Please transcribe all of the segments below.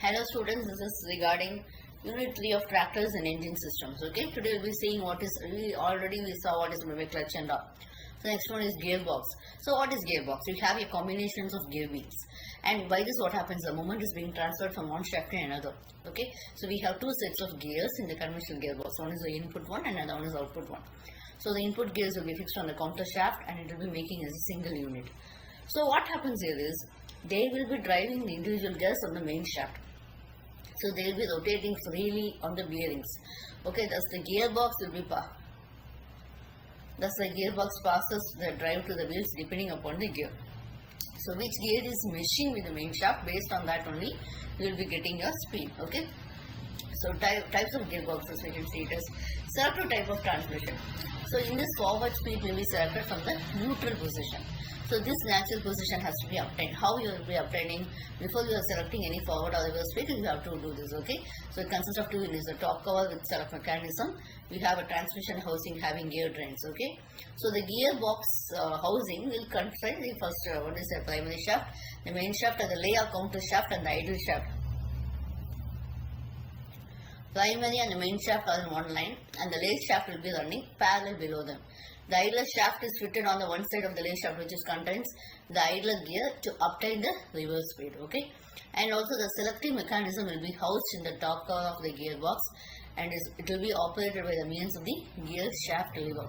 Hello students, this is regarding unit 3 of tractors and engine systems. Okay, today we'll be seeing we saw what is brake clutch and all. So next one is gearbox. So what is gearbox? You have a combinations of gear wheels, and by this what happens, the movement is being transferred from one shaft to another. Okay, so we have two sets of gears in the conventional gearbox. One is the input one and another one is output one. So the input gears will be fixed on the counter shaft and it will be making as a single unit. So what happens here is they will be driving the individual gears on the main shaft. So they will be rotating freely on the bearings. Okay, thus the gearbox passes the drive to the wheels depending upon the gear. So which gear is meshing with the main shaft, based on that only you will be getting your speed. Okay. So types of gearboxes, we can see it as selective type of transmission. So in this, forward speed will be selected from the neutral position. So this natural position has to be obtained. How you will be obtaining? Before you are selecting any forward or reverse speed, you have to do this. Okay. So it consists of two units: the top cover with select mechanism. We have a transmission housing having gear trains. Okay. So the gearbox housing will contain the first one is the primary shaft, the main shaft, and the layout counter shaft, and the idle shaft. Primary and the main shaft are in one line, and the lathe shaft will be running parallel below them. The idler shaft is fitted on the one side of the lathe shaft, which contains the idler gear to obtain the reverse speed. Okay, and also the selective mechanism will be housed in the top cover of the gearbox, and it will be operated by the means of the gear shaft lever.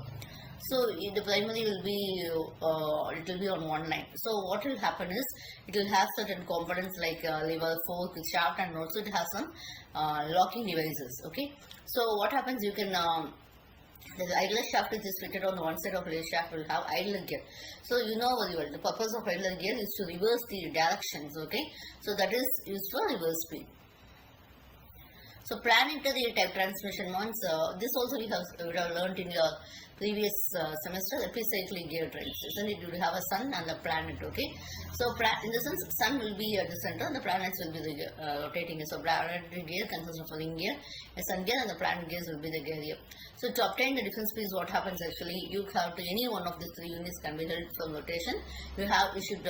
So the primary will be on one line. So what will happen is it will have certain components like lever, fork, shaft, and also it has some locking devices. Okay. So what happens? You can the idler shaft which is fitted on one side of the shaft will have idler gear. So you know very well the purpose of idler gear is to reverse the directions. Okay. So that is used for reverse speed. So planetary type transmission ones, this also we have learned in your previous semester, epicyclic gear trains, isn't it? You have a sun and a planet. Okay, so in the sense, sun will be at the center and the planets will be the rotating. So planetary gear consists of a ring gear, a sun gear, and the planet gears will be the gear here. So to obtain the different speeds, what happens actually, you have to, any one of the three units can be held from rotation. You should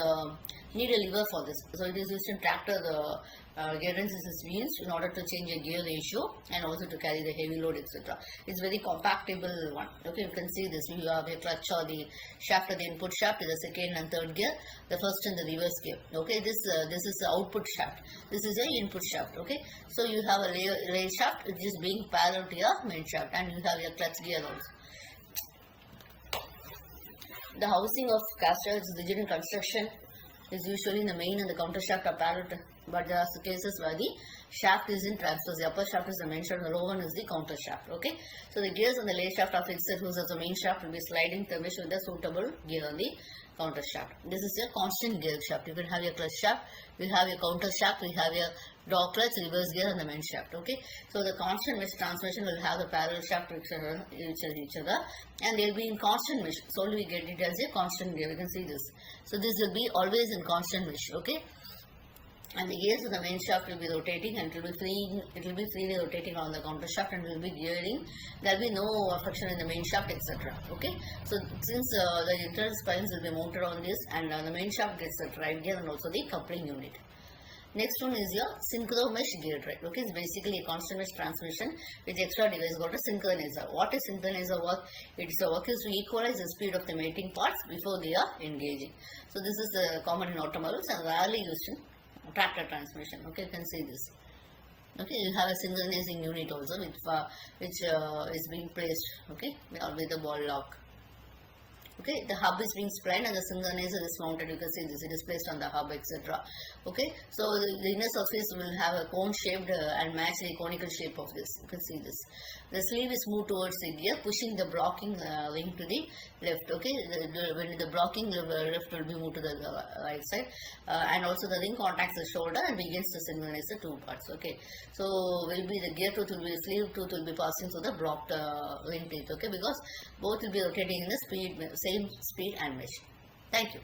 need a lever for this. So it is used to tractor the gear trains wheels in order to change a gear ratio and also to carry the heavy load, etc. It's very compactable one. Okay, you can see this. You have a clutch or the shaft or the input shaft is the second and third gear, the first and the reverse gear. Okay, this is the output shaft. This is the input shaft. Okay, so you have a lathe shaft which is being parallel to your main shaft, and you have your clutch gear also. The housing of caster is rigid in construction. Is usually in the main and the counter shaft are parallel, but there are cases where the shaft is in transfers. The upper shaft is the main shaft, the lower one is the counter shaft. Okay, so the gears on the lathe shaft are fixed, whose the main shaft will be sliding to with the suitable gear on the counter shaft. This is a constant gear shaft. You can have your clutch shaft, we have your counter shaft, we have your dog clutch, reverse gear, and the main shaft. Okay, so the constant mesh transmission will have the parallel shaft to each other, and they will be in constant mesh. So we get it as a constant gear. You can see this. So this will be always in constant mesh. Okay, and the gears of the main shaft will be rotating, and it will be freely rotating on the counter shaft, and will be gearing. There will be no friction in the main shaft, etc. Okay, so since the internal spines will be mounted on this, and the main shaft gets the drive gear and also the coupling unit. Next one is your synchro mesh gear drive. Okay, it's basically a constant mesh transmission with extra device called a synchronizer. What is synchronizer work? Its work is to equalize the speed of the mating parts before they are engaging. So this is common in automobiles and rarely used in tractor transmission. Okay, you can see this. Okay, you have a synchronizing unit also which is being placed. Okay, with the ball lock. Okay, the hub is being splined and the synchronizer is mounted. You can see this, it is placed on the hub, etc. Okay, so the inner surface will have a cone shaped and match the conical shape of this. You can see this. The sleeve is moved towards the gear, pushing the blocking ring to the left. Okay, when the blocking left will be moved to the right side, and also the ring contacts the shoulder and begins to synchronize the two parts. Okay, so will be the gear tooth will be sleeve tooth will be passing through the blocked ring teeth. Okay, because both will be rotating in the same speed and mesh. Thank you.